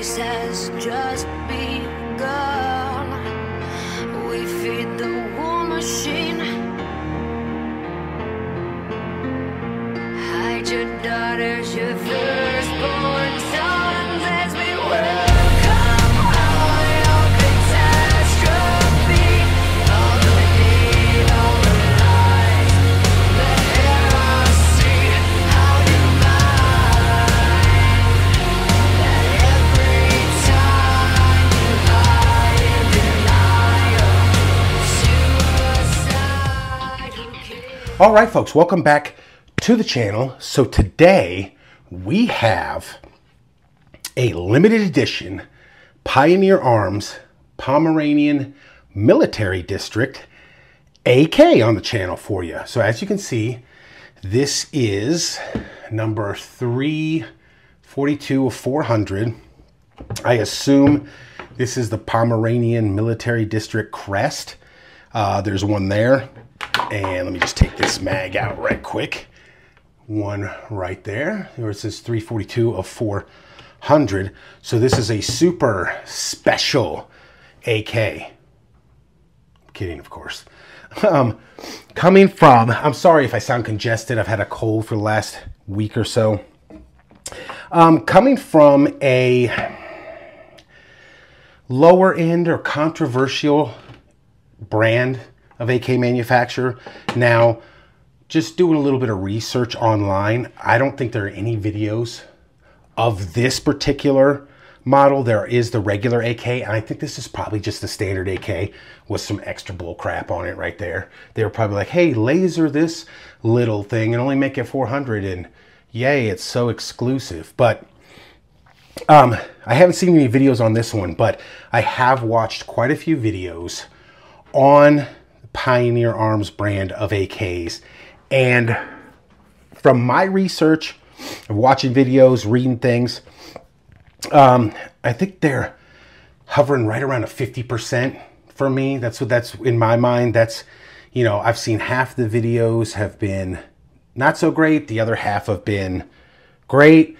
race has just begun. We feed the war machine. Hide your daughters, your firstborn sons, as we welcome all your catastrophe. All the hate, all the lies, the heresy, how divine, that every time you hide in denial, suicide. All right, folks, welcome back to the channel. So today we have a limited edition Pioneer Arms Pomeranian Military District AK on the channel for you. So as you can see, this is number 342 of 400. I assume this is the Pomeranian Military District crest. There's one there. And let me just take this mag out right quick. One right there, where it says 342 of 400. So this is a super special AK. I'm kidding, of course. Coming from, I'm sorry if I sound congested. I've had a cold for the last week or so. Coming from a lower end or controversial brand of AK manufacturer. Now, just doing a little bit of research online, I don't think there are any videos of this particular model. There is the regular AK, and I think this is probably just the standard AK with some extra bull crap on it right there. They were probably like, hey, laser this little thing and only make it 400, and yay, it's so exclusive. But I haven't seen any videos on this one, but I have watched quite a few videos on the Pioneer Arms brand of AKs. And from my research, of watching videos, reading things, I think they're hovering right around a 50% for me. That's in my mind. That's, you know, I've seen half the videos have been not so great. The other half have been great.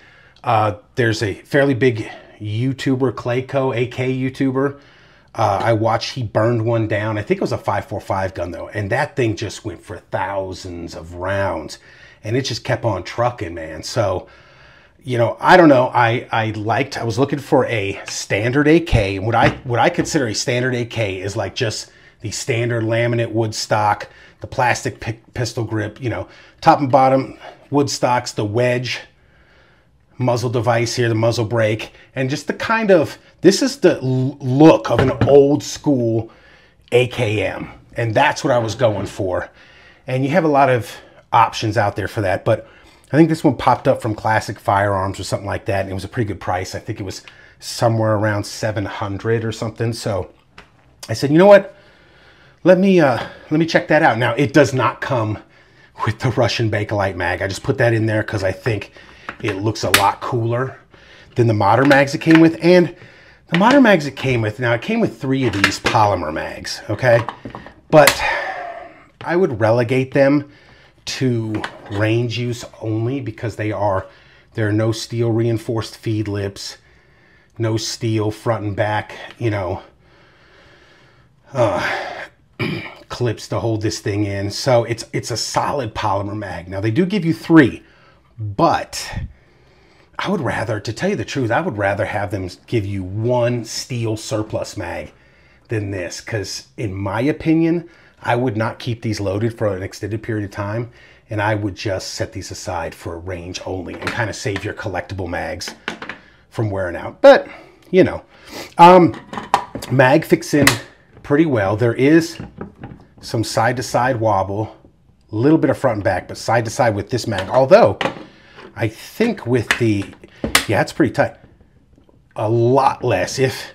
There's a fairly big YouTuber, Clayco, AK YouTuber. I watched, he burned one down. I think it was a 5.45 gun though. And that thing just went for thousands of rounds and it just kept on trucking, man. So, you know, I don't know. I was looking for a standard AK, and what I consider a standard AK is like just the standard laminate wood stock, the plastic pistol grip, you know, top and bottom wood stocks, the wedge muzzle device here, the muzzle brake, and just the kind of, this is the look of an old school AKM, and that's what I was going for. And you have a lot of options out there for that, but I think this one popped up from Classic Firearms or something like that, and it was a pretty good price. I think it was somewhere around 700 or something. So I said, you know what, let me check that out. Now, it does not come with the Russian Bakelite mag. I just put that in there because I think it looks a lot cooler than the modern mags it came with. And the modern mags it came with, now it came with 3 of these polymer mags, okay? But I would relegate them to range use only because there are no steel reinforced feed lips, no steel front and back, you know, clips to hold this thing in. So it's a solid polymer mag. Now they do give you 3, but I would rather, to tell you the truth, I would rather have them give you 1 steel surplus mag than this, because in my opinion, I would not keep these loaded for an extended period of time, and I would just set these aside for range only and kind of save your collectible mags from wearing out. But, you know, mag fits in pretty well. There is some side-to-side wobble, a little bit of front and back, but side-to-side with this mag. Although, I think with the, yeah, it's pretty tight. A lot less, if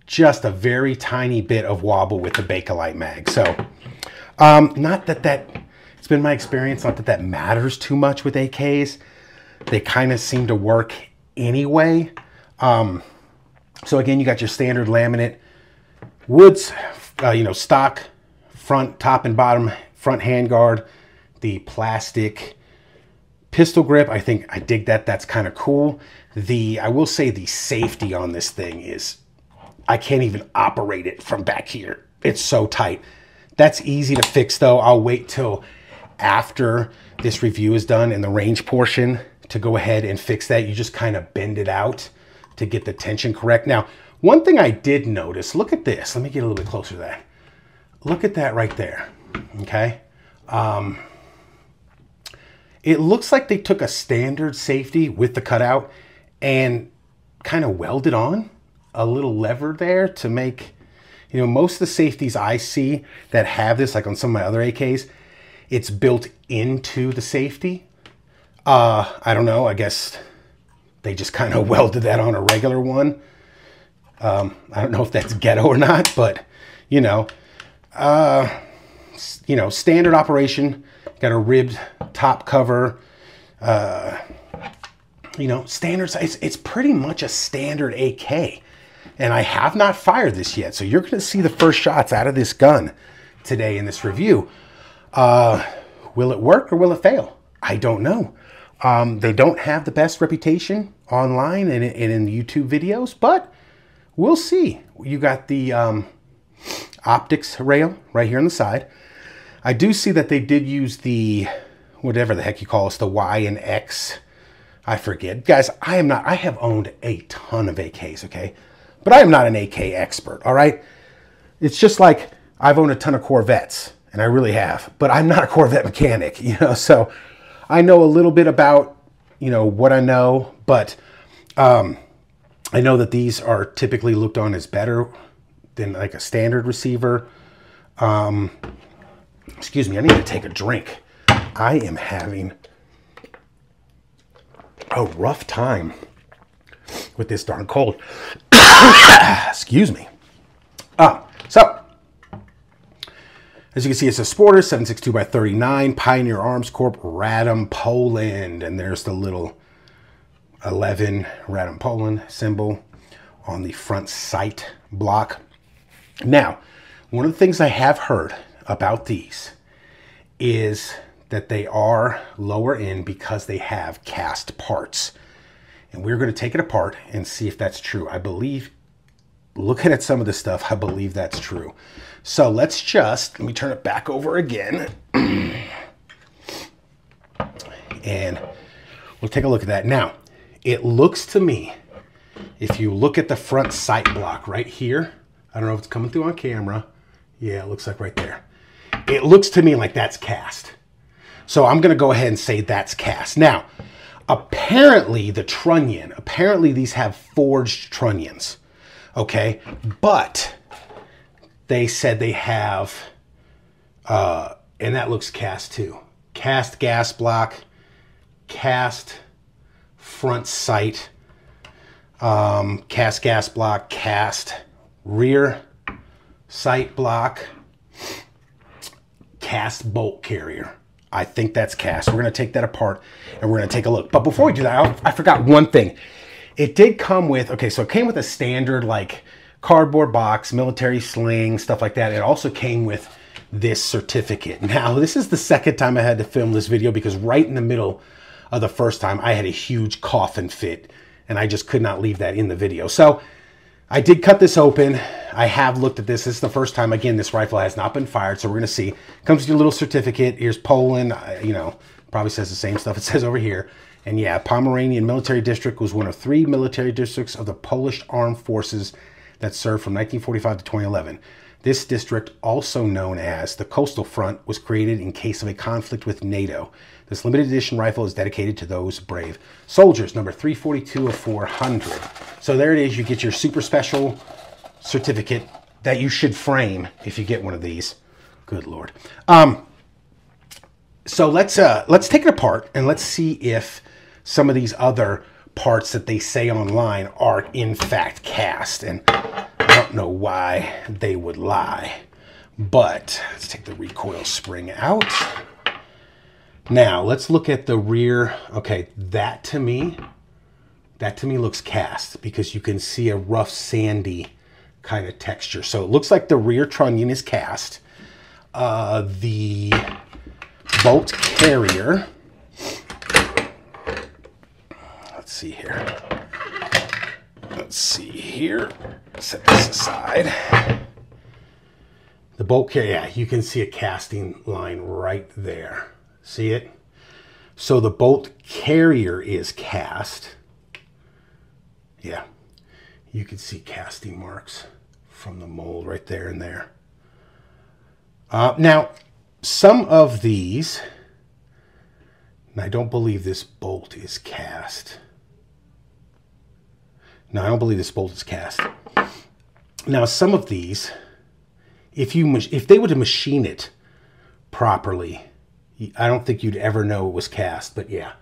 just a very tiny bit of wobble with the Bakelite mag. So, not that it's been my experience, not that matters too much with AKs. They kind of seem to work anyway. So again, you got your standard laminate woods, you know, stock, front, top and bottom, front handguard, the plastic Pistol grip, I think I dig that. That's kind of cool. I will say the safety on this thing is, I can't even operate it from back here. It's so tight. That's easy to fix though. I'll wait till after this review is done in the range portion to go ahead and fix that. You just kind of bend it out to get the tension correct. Now, one thing I did notice, look at this. Let me get a little bit closer to that. Look at that right there, okay? It looks like they took a standard safety with the cutout and kind of welded on a little lever there to make, you know, most of the safeties I see that have this, like on some of my other AKs, it's built into the safety. I don't know, I guess they just kind of welded that on a regular one. I don't know if that's ghetto or not, but you know, standard operation, got a ribbed top cover, you know, standard size. It's pretty much a standard AK. And I have not fired this yet. So you're going to see the first shots out of this gun today in this review. Will it work or will it fail? I don't know. They don't have the best reputation online and in YouTube videos, but we'll see. You got the optics rail right here on the side. I do see that they did use the, whatever the heck you call us, the Y and X. I forget. Guys, I have owned a ton of AKs, okay? But I am not an AK expert, all right? It's just like I've owned a ton of Corvettes, and I really have, but I'm not a Corvette mechanic, you know? So I know a little bit about, you know, what I know, but I know that these are typically looked on as better than like a standard receiver. Excuse me, I need to take a drink. I am having a rough time with this darn cold. Excuse me. So, as you can see, it's a Sporter 7.62 by 39, Pioneer Arms Corp, Radom, Poland. And there's the little 11 Radom, Poland symbol on the front sight block. Now, one of the things I have heard about these is that they are lower end because they have cast parts. And we're going to take it apart and see if that's true. I believe, looking at some of this stuff, I believe that's true. So let me turn it back over again. And we'll take a look at that. Now, it looks to me, if you look at the front sight block right here, I don't know if it's coming through on camera. Yeah, it looks like right there. It looks to me like that's cast. So I'm going to go ahead and say that's cast. Now, apparently the trunnion, these have forged trunnions, okay? But they said they have, and that looks cast too. Cast gas block, cast front sight, cast gas block, cast rear sight block, cast bolt carrier. I think that's cast. We're going to take that apart and we're going to take a look. But before we do that, I forgot one thing. It did come with, okay, so it came with a standard like cardboard box, military sling, stuff like that. It also came with this certificate. Now, this is the second time I had to film this video because right in the middle of the first time, I had a huge coughing fit and I just could not leave that in the video. So I did cut this open. I have looked at this. This is the first time, again, this rifle has not been fired. So we're going to see. Comes with your little certificate. Here's Poland. You know, probably says the same stuff it says over here. And yeah, Pomeranian Military District was one of 3 military districts of the Polish Armed Forces that served from 1945 to 2011. This district, also known as the Coastal Front, was created in case of a conflict with NATO. This limited edition rifle is dedicated to those brave soldiers, number 342 of 400. So there it is. You get your super special certificate that you should frame if you get one of these. Good Lord. So let's take it apart and let's see if some of these other parts that they say online are in fact cast. And I don't know why they would lie, but let's take the recoil spring out. Now let's look at the rear. Okay, that to me looks cast because you can see a rough sandy kind of texture. So it looks like the rear trunnion is cast. The bolt carrier see here. Let's see here. Set this aside. The bolt carrier, yeah, you can see a casting line right there. See it? So the bolt carrier is cast. Yeah, you can see casting marks from the mold right there and there. Now, some of these, and I don't believe this bolt is cast. No, I don't believe this bolt is cast. Now, some of these, if they were to machine it properly, I don't think you'd ever know it was cast. But yeah,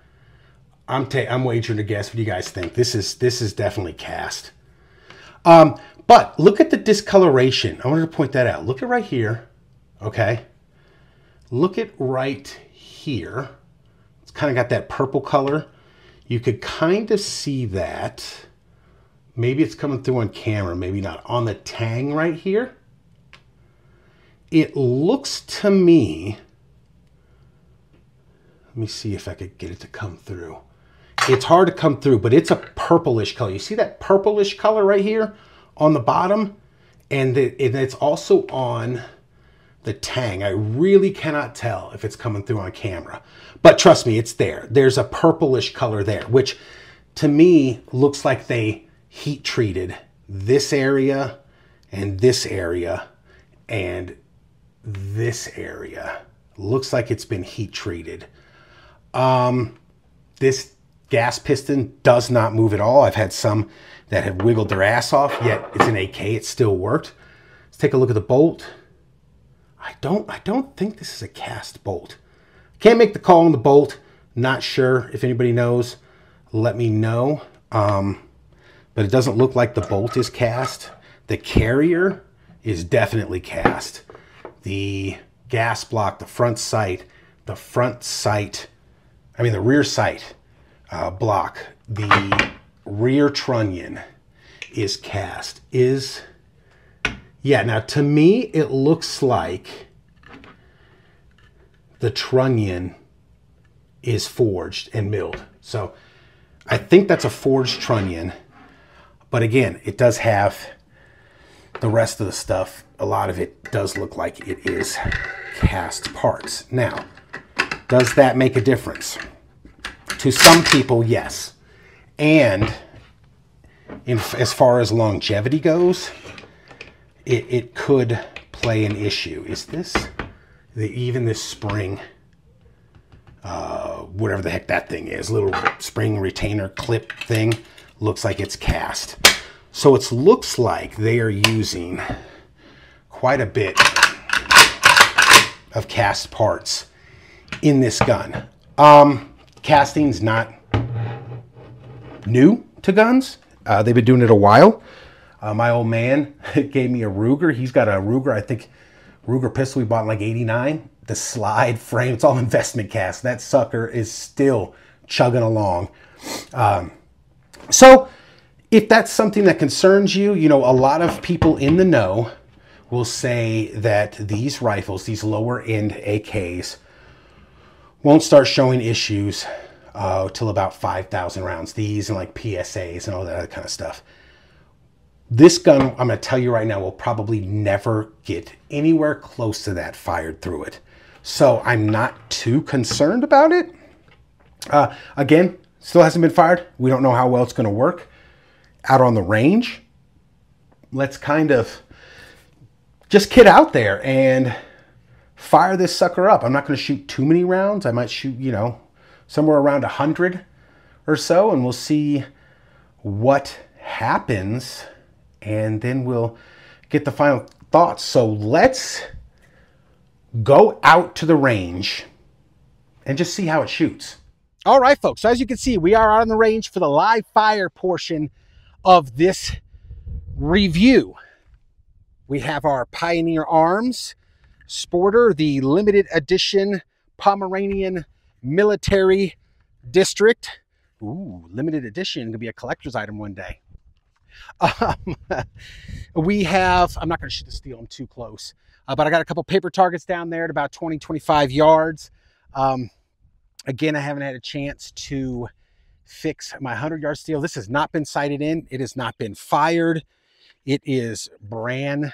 I'm wagering to guess what you guys think. This is definitely cast. But look at the discoloration. I wanted to point that out. Look at right here. Okay. Look at right here. It's kind of got that purple color. You could kind of see that. Maybe it's coming through on camera, maybe not. On the tang right here, it looks to me, let me see if I could get it to come through. It's hard to come through, but it's a purplish color. You see that purplish color right here on the bottom? And it's also on the tang. I really cannot tell if it's coming through on camera. But trust me, it's there. There's a purplish color there, which to me looks like they heat treated this area and this area and this area. Looks like it's been heat treated. This gas piston does not move at all. I've had some that have wiggled their ass off, yet it's an AK, it still worked. Let's take a look at the bolt. I don't think this is a cast bolt. Can't make the call on the bolt. Not sure. If anybody knows, let me know. But it doesn't look like the bolt is cast. The carrier is definitely cast. The gas block, the rear sight block, the rear trunnion is cast. Yeah, now to me, it looks like the trunnion is forged and milled. So I think that's a forged trunnion. But again, it does have the rest of the stuff. A lot of it does look like it is cast parts. Now, does that make a difference? To some people, yes. And as far as longevity goes, it could play an issue. Is this, even this spring, whatever the heck that thing is, little spring retainer clip thing, looks like it's cast. So it looks like they are using quite a bit of cast parts in this gun. Casting's not new to guns. They've been doing it a while. My old man gave me a Ruger. He's got a Ruger, I think, Ruger pistol we bought in like '89. The slide frame, it's all investment cast. That sucker is still chugging along. So if that's something that concerns you, you know, a lot of people in the know will say that these rifles, these lower end AKs, won't start showing issues till about 5,000 rounds. These and like PSAs and all that other kind of stuff. This gun, I'm going to tell you right now, will probably never get anywhere close to that fired through it. So I'm not too concerned about it. Again, still hasn't been fired. We don't know how well it's going to work out on the range. Let's kind of just get out there and fire this sucker up. I'm not going to shoot too many rounds. I might shoot, you know, somewhere around 100 or so, and we'll see what happens, and then we'll get the final thoughts. So let's go out to the range and just see how it shoots. All right, folks, so as you can see, we are on the range for the live fire portion of this review. We have our Pioneer Arms Sporter, the limited edition Pomeranian Military District. Ooh, limited edition, gonna be a collector's item one day. We have, I'm not gonna shoot the steel, I'm too close, but I got a couple paper targets down there at about 20, 25 yards. Again, I haven't had a chance to fix my 100-yard steel. This has not been sighted in. It has not been fired. It is brand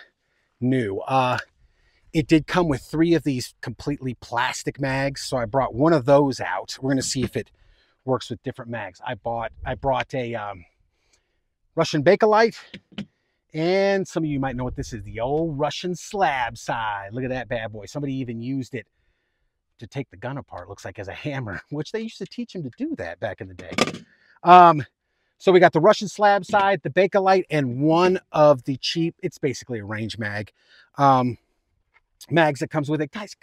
new. It did come with 3 of these completely plastic mags, so I brought one of those out. We're going to see if it works with different mags. I brought a Russian Bakelite, and some of you might know what this is, the old Russian slab side. Look at that bad boy. Somebody even used it to take the gun apart, looks like, as a hammer, which they used to teach him to do that back in the day. So we got the Russian slab side, the Bakelite, and one of the cheap, it's basically a range mag, mags that comes with it. Guys,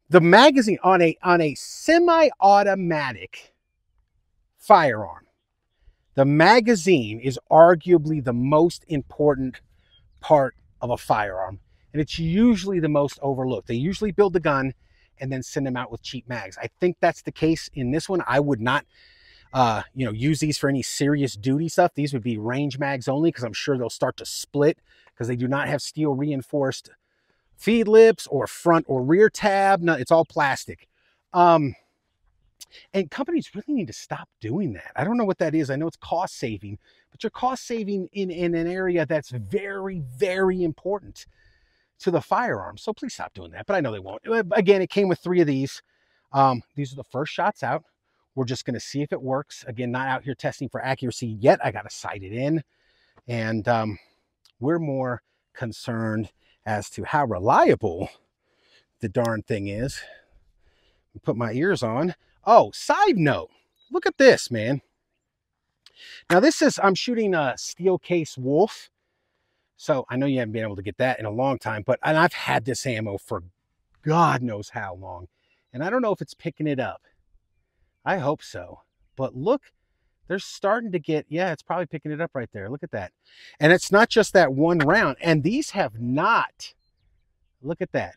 the magazine on a semi-automatic firearm, the magazine is arguably the most important part of a firearm, and it's usually the most overlooked. They usually build the gun and then send them out with cheap mags. I think that's the case in this one. I would not use these for any serious duty stuff. These would be range mags only, because I'm sure they'll start to split because they do not have steel reinforced feed lips or front or rear tab. No, it's all plastic. And companies really need to stop doing that. I don't know what that is. I know it's cost saving, but you're cost saving in an area that's very, very important to the firearm. So please stop doing that. But I know they won't. Again, it came with 3 of these. These are the first shots out. We're just going to see if it works. Again, not out here testing for accuracy yet. I got to sight it in. And we're more concerned as to how reliable the darn thing is. Put my ears on. Oh, side note. Look at this, man. Now this is, I'm shooting a steel case Wolf. So I know you haven't been able to get that in a long time, and I've had this ammo for God knows how long. And I don't know if it's picking it up. I hope so. But look, they're starting to get, yeah, it's probably picking it up right there. Look at that. And it's not just that one round. And these have not. Look at that.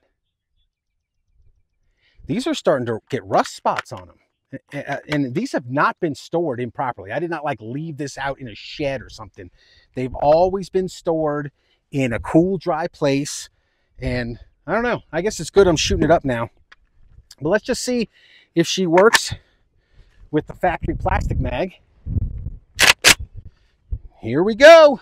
These are starting to get rust spots on them. And these have not been stored improperly. I did not leave this out in a shed or something. They've always been stored in a cool, dry place. And I don't know. I guess it's good I'm shooting it up now. But let's just see if she works with the factory plastic mag. Here we go.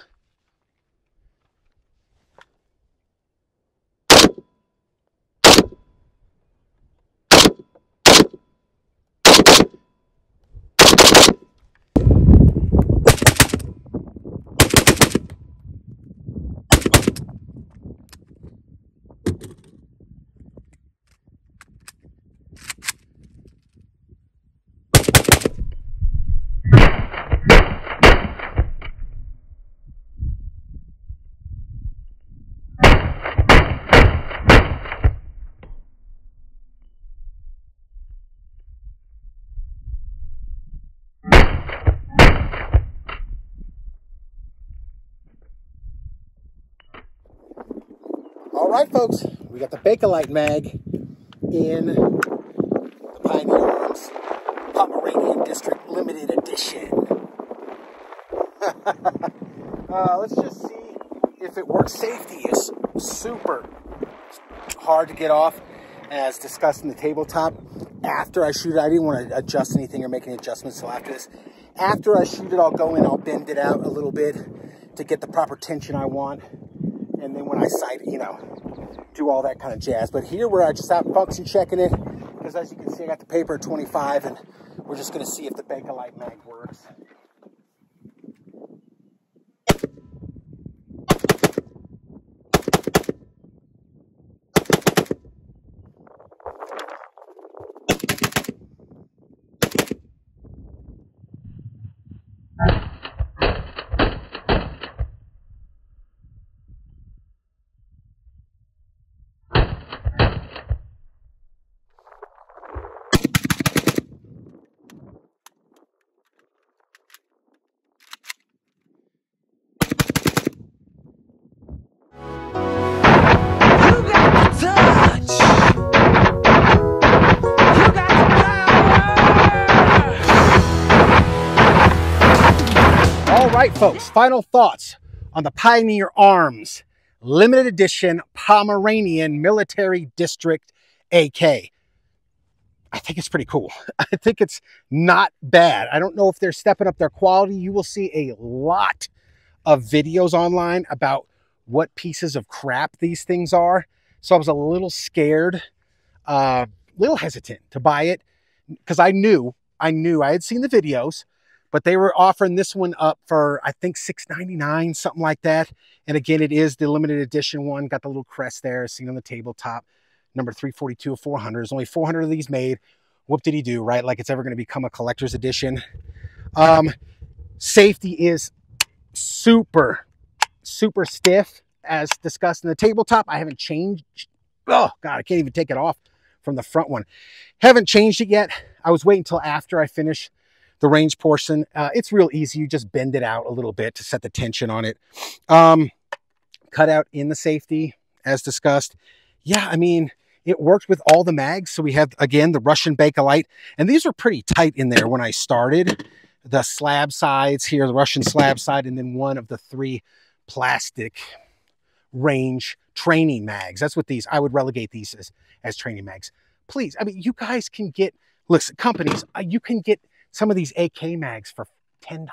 All right, folks, we got the Bakelite mag in the Pioneer Arms Pomeranian District Limited Edition. Let's just see if it works. Safety is super hard to get off, as discussed in the tabletop. After I shoot it, I didn't want to adjust anything or make any adjustments until after this. After I shoot it, I'll go in, I'll bend it out a little bit to get the proper tension I want. And then when I sight it, do all that kind of jazz. But here we're just out function checking it, because as you can see, I got the paper at 25, and we're just going to see if the Bakelite mag works. right, folks, final thoughts on the Pioneer Arms limited edition Pomeranian Military District AK. I think it's pretty cool. I think it's not bad. I don't know if they're stepping up their quality. You will see a lot of videos online about what pieces of crap these things are. So I was a little scared, little hesitant to buy it because I knew I had seen the videos, but they were offering this one up for, I think, $6.99, something like that. And again, it is the limited edition one. Got the little crest there, seen on the tabletop. Number 342 of 400. There's only 400 of these made. Whoop did he do, right? Like it's ever going to become a collector's edition. Safety is super, super stiff, as discussed in the tabletop. I haven't changed. Oh, God, I can't even take it off from the front one. Haven't changed it yet. I was waiting until after I finish the range portion. It's real easy. You just bend it out a little bit to set the tension on it. Cut out in the safety, as discussed. Yeah, I mean, it worked with all the mags. So we have, again, the Russian Bakelite. And these are pretty tight in there when I started. The slab sides here, the Russian slab side, and then one of the 3 plastic range training mags. That's what these, I would relegate these as training mags. Please, I mean, you guys can get, listen, companies, you can get some of these AK mags for $10,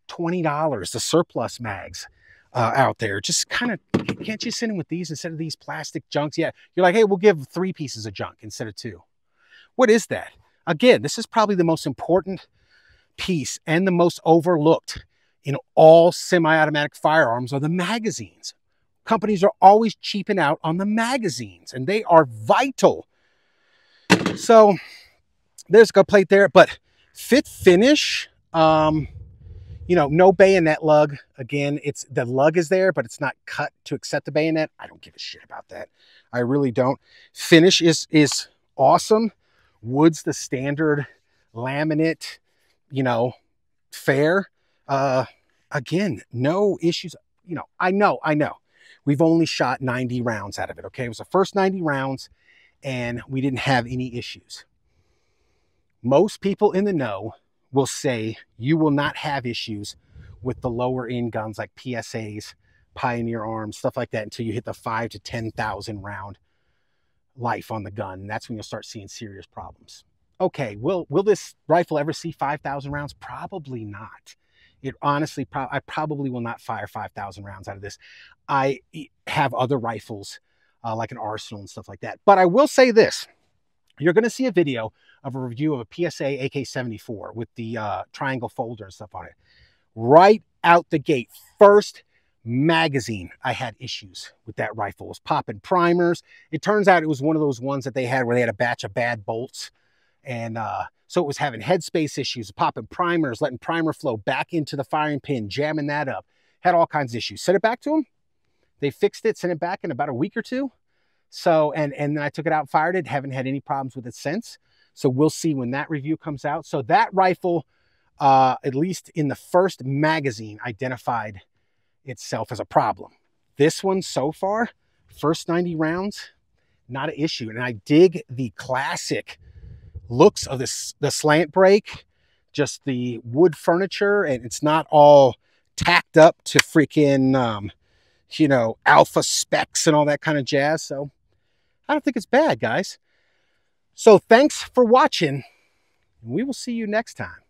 $20, the surplus mags out there. Just kind of, can't you send them with these instead of these plastic junks? Yeah, you're like, hey, we'll give 3 pieces of junk instead of 2. What is that? Again, this is probably the most important piece and the most overlooked in all semi-automatic firearms are the magazines. Companies are always cheaping out on the magazines, and they are vital. So there's a plate there, but fit finish, you know, no bayonet lug. Again, it's the lug is there, but it's not cut to accept the bayonet. I don't give a shit about that. I really don't. Finish is awesome. Wood's the standard laminate, you know, fair. Again, no issues. You know, I know. We've only shot 90 rounds out of it, okay? It was the first 90 rounds, and we didn't have any issues. Most people in the know will say you will not have issues with the lower end guns like PSAs, Pioneer Arms, stuff like that until you hit the 5,000 to 10,000 round life on the gun. And that's when you'll start seeing serious problems. Okay, will this rifle ever see 5,000 rounds? Probably not. It honestly, I probably will not fire 5,000 rounds out of this. I have other rifles like an Arsenal and stuff like that. But I will say this. You're going to see a video of a review of a PSA AK-74 with the triangle folder and stuff on it. Right out the gate, first magazine, I had issues with that rifle. It was popping primers. It turns out it was one of those ones that they had where they had a batch of bad bolts. And so it was having headspace issues, popping primers, letting primer flow back into the firing pin, jamming that up. Had all kinds of issues. Sent it back to them. They fixed it, sent it back in about a week or 2. So, and then I took it out and fired it. Haven't had any problems with it since. So we'll see when that review comes out. So that rifle, at least in the first magazine, identified itself as a problem. This one so far, first 90 rounds, not an issue. And I dig the classic looks of this, the slant brake, just the wood furniture, and it's not all tacked up to freaking, you know, alpha specs and all that kind of jazz. So I don't think it's bad, guys. So thanks for watching. We will see you next time.